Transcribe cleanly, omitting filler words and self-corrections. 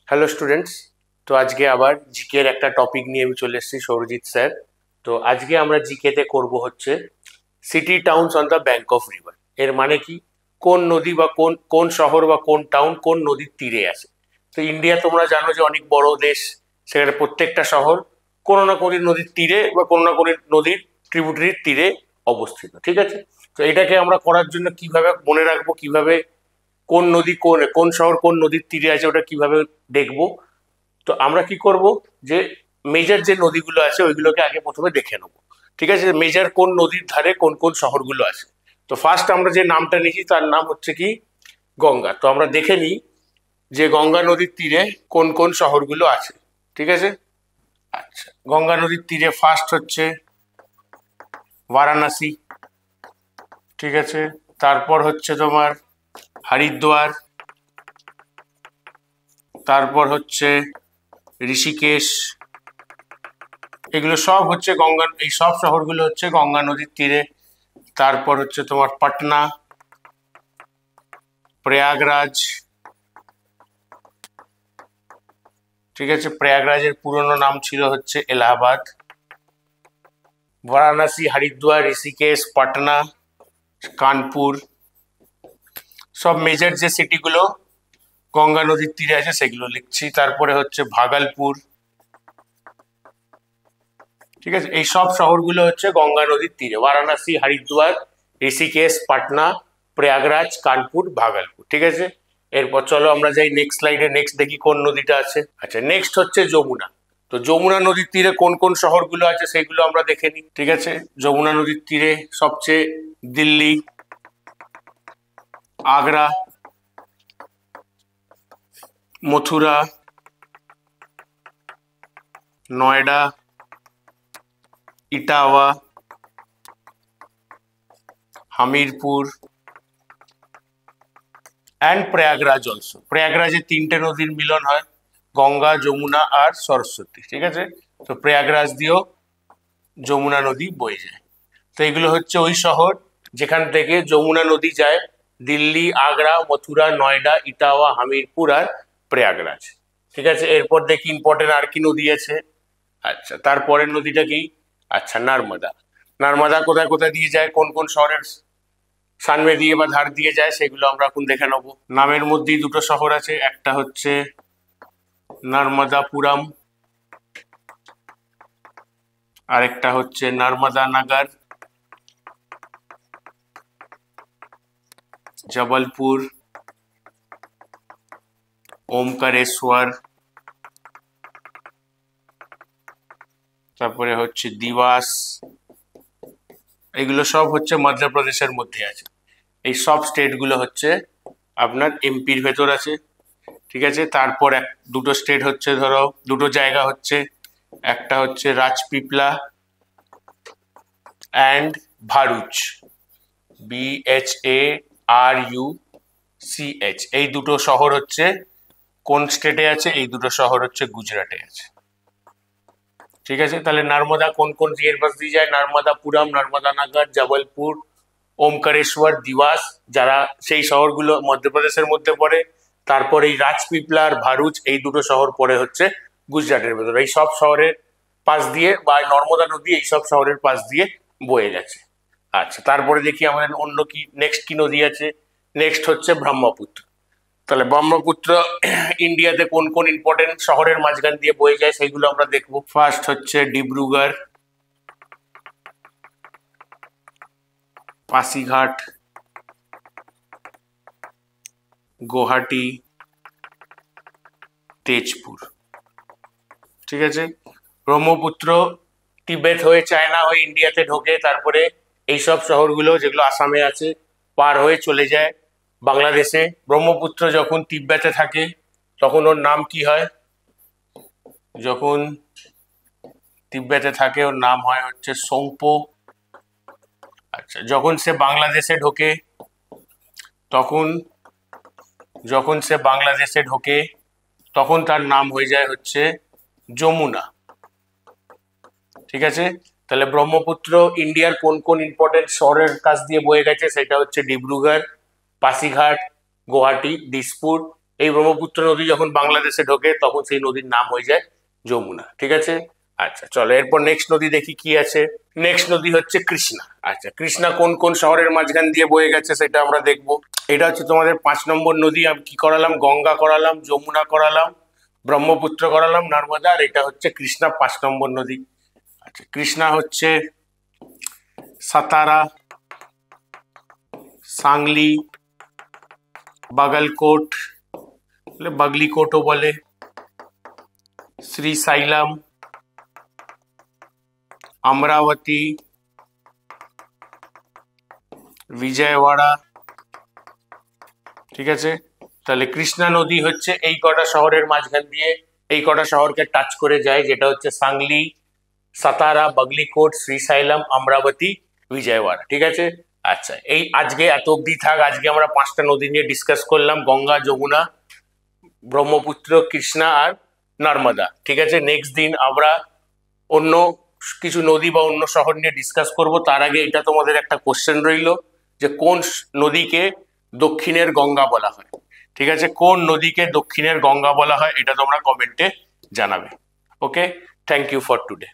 Hello students. তো আজকে আবার জিকে এর একটা টপিক নিয়ে আমি চলে এসেছি, সৌরজিৎ স্যার। তো আজকে আমরা জিকে তে করব হচ্ছে city towns on the bank of river. এর মানে কি, কোন নদী বা কোন কোন শহর বা কোন টাউন কোন নদীর তীরে আছে। তো ইন্ডিয়া তোমরা জানো যে অনেক বড় দেশ, সেখানে প্রত্যেকটা শহর কোনো না কোনো নদীর তীরে বা কোনো না কোনো নদীর ট্রিবিউটারির তীরে অবস্থিত, ঠিক আছে? তো এটাকে আমরা করার জন্য কিভাবে মনে রাখবো, কিভাবে কোন নদী কোন কোন শহর কোন নদীর তীরে আছে ওটা কিভাবে দেখবো। তো আমরা কি করব, যে মেজর যে নদীগুলো আছে ওইগুলোকে আগে প্রথমে দেখে নেবো, ঠিক আছে? মেজর কোন নদীর ধারে কোন কোন শহরগুলো আছে। তো ফার্স্ট আমরা যে নামটা নিয়েছি তার নাম হচ্ছে কি গঙ্গা। তো আমরা দেখে নিই যে গঙ্গা নদীর তীরে কোন কোন শহরগুলো আছে, ঠিক আছে? আচ্ছা, গঙ্গা নদীর তীরে ফার্স্ট হচ্ছে বারাণসী, ঠিক আছে? তারপর হচ্ছে তোমার হরিদ্বার, তারপর হচ্ছে ঋষিকেশ। এগুলো সব হচ্ছে গঙ্গা, এই সব শহরগুলো হচ্ছে গঙ্গা নদীর তীরে। তারপর হচ্ছে তোমার পাটনা, প্রয়াগরাজ, ঠিক আছে? প্রয়াগরাজের পুরনো নাম ছিল হচ্ছে এলাহাবাদ। বারাণসী, হরিদ্বার, ঋষিকেশ, পাটনা, কানপুর, সব মেজর যে সিটিগুলো গঙ্গা নদীর তীরে আছে সেগুলো লিখছি। তারপরে হচ্ছে ভাগলপুর, ঠিক আছে? এই সব শহরগুলো হচ্ছে গঙ্গা নদীর তীরে: বারাণসী, হরিদ্বার, ঋষিকেশ, পাটনা, প্রয়াগরাজ, কানপুর, ভাগলপুর, ঠিক আছে? এরপর চলো আমরা যাই নেক্সট স্লাইডে, নেক্সট দেখি কোন নদীটা আছে। আচ্ছা, নেক্সট হচ্ছে যমুনা। তো যমুনা নদীর তীরে কোন কোন শহরগুলো আছে সেগুলো আমরা দেখে নিই, ঠিক আছে? যমুনা নদীর তীরে সবচেয়ে দিল্লি, আগ্রা, মথুরা, নয়ডা, ইটাওয়া, হামিরপুর অ্যান্ড প্রয়াগরাজ অলসো। প্রয়াগরাজে তিনটে নদীর মিলন হয়, গঙ্গা, যমুনা আর সরস্বতী, ঠিক আছে? তো প্রয়াগরাজ দিয়েও যমুনা নদী বয়ে যায়। তো এগুলো হচ্ছে ওই শহর যেখান থেকে যমুনা নদী যায় দিল্লি, আগ্রা, মথুরা, নয়ডা, ইটাওয়া, হামিরপুর আর প্রয়াগরাজ, ঠিক আছে? এরপর দেখি ইম্পর্টেন্ট আর কি নদী আছে। আচ্ছা, তারপরের নদীটা কি? আচ্ছা, নার্মদা। নার্মদা কোথায় কোথায় দিয়ে যায়, কোন কোন শহরের সানমে দিয়ে বা ধার দিয়ে যায় সেগুলো আমরা এখন দেখে নেবো। নামের মধ্যেই দুটো শহর আছে, একটা হচ্ছে নর্মদাপুরম, আরেকটা হচ্ছে নর্মদা নগর। জবলপুর, ওমকারেশ্বর, তারপরে হচ্ছে দিওয়াস। এগুলো সব হচ্ছে মধ্যপ্রদেশের মধ্যে আছে। এই সব স্টেটগুলো হচ্ছে আপনার এমপির ভেতর আছে, ঠিক আছে? তারপর দুটো স্টেট হচ্ছে, ধরো দুটো জায়গা হচ্ছে, একটা হচ্ছে রাজপিপলা অ্যান্ড ভারুচ, BHARUCH। এই দুটো শহর হচ্ছে কোন স্টেটে আছে? এই দুটো শহর হচ্ছে গুজরাটে আছে, ঠিক আছে? তাহলে নর্মদা কোন কোন এর পাশ দিয়ে যায়? নর্মদাপুরম, নর্মদানগর, জবলপুর, ওমকারেশ্বর, দিওয়াস, যারা সেই শহরগুলো মধ্যপ্রদেশের মধ্যে পড়ে। তারপর এই রাজপিপলা আর ভারুচ, এই দুটো শহর পড়ে হচ্ছে গুজরাটের ভেতরে। এই সব শহরের পাশ দিয়ে বা নর্মদা নদী এই সব শহরের পাশ দিয়ে বয়ে গেছে। আচ্ছা, তারপরে দেখি আমাদের অন্য কি নেক্সট কি নদী আছে। নেক্সট হচ্ছে ব্রহ্মপুত্র। তাহলে ব্রহ্মপুত্র ইন্ডিয়াতে কোন কোন ইম্পর্টেন্ট শহরের মাঝখান দিয়ে বয়ে যায় সেগুলো আমরা দেখবো। ফার্স্ট হচ্ছে ডিব্রুগড়, পাসিঘাট, গুয়াহাটি, তেজপুর, ঠিক আছে? ব্রহ্মপুত্র তিবেত হয়ে চায়না হয়ে ইন্ডিয়াতে ঢোকে, তারপরে এইসব শহরগুলো যেগুলো আসামে আছে পার হয়ে চলে যায় বাংলাদেশে। ব্রহ্মপুত্র যখন তিব্বতে থাকে তখন ওর নাম কি হয়? যখন তিব্বতে থাকে ওর নাম হয় হচ্ছে সোংপো। আচ্ছা, যখন সে বাংলাদেশে ঢোকে তখন তখন তার নাম হয়ে যায় হচ্ছে যমুনা, ঠিক আছে? তাহলে ব্রহ্মপুত্র ইন্ডিয়ার কোন কোন ইম্পর্টেন্ট শহরের কাছ দিয়ে বয়ে গেছে সেটা হচ্ছে ডিব্রুগড়, পাসিঘাট, গুয়াহাটি, দিসপুর, এই ব্রহ্মপুত্র নদী যখন বাংলাদেশে ঢোকে তখন সেই নদীর নাম হয়ে যায় যমুনা। ঠিক আছে, আচ্ছা চলো এরপর নেক্সট নদী দেখি কি আছে। নেক্সট নদী হচ্ছে কৃষ্ণা। আচ্ছা, কৃষ্ণা কোন কোন শহরের মাঝখান দিয়ে বয়ে গেছে সেটা আমরা দেখবো। এটা হচ্ছে তোমাদের 5 নম্বর নদী। আমি কি করালাম? গঙ্গা করালাম, যমুনা করালাম, ব্রহ্মপুত্র করালাম, নর্মদা, আর এটা হচ্ছে কৃষ্ণা 5 নম্বর নদী। আচ্ছা, কৃষ্ণা হচ্ছে সাতারা, সাংলি, বাগলকোট, বাগলিকোটও বলে, শ্রীসাইলাম, अमरावती, বিজয়ওয়াড়া। ঠিক আছে, তাহলে কৃষ্ণা নদী হচ্ছে এই কটা শহরের মাঝখান দিয়ে, এই কটা শহরকে টাচ করে যায়, যেটা হচ্ছে সাংলি, সাতারা, বাগলিকোট, শ্রীসাইলাম, অমরাবতী, বিজয়ওয়াড়া। ঠিক আছে, আচ্ছা এই আজকে এত অব্দি থাক। আজকে আমরা 5টা নদী নিয়ে ডিসকাস করলাম, গঙ্গা, যমুনা, ব্রহ্মপুত্র, কৃষ্ণা আর নর্মদা। ঠিক আছে, নেক্সট দিন আমরা অন্য কিছু নদী বা অন্য শহর নিয়ে ডিসকাস করব। তার আগে এটা তোমাদের একটা কোশ্চেন রইল যে কোন নদীকে দক্ষিণের গঙ্গা বলা হয়। ঠিক আছে, কোন নদীকে দক্ষিণের গঙ্গা বলা হয় এটা তোমরা কমেন্টে জানাবে। ওকে, থ্যাংক ইউ ফর টুডে।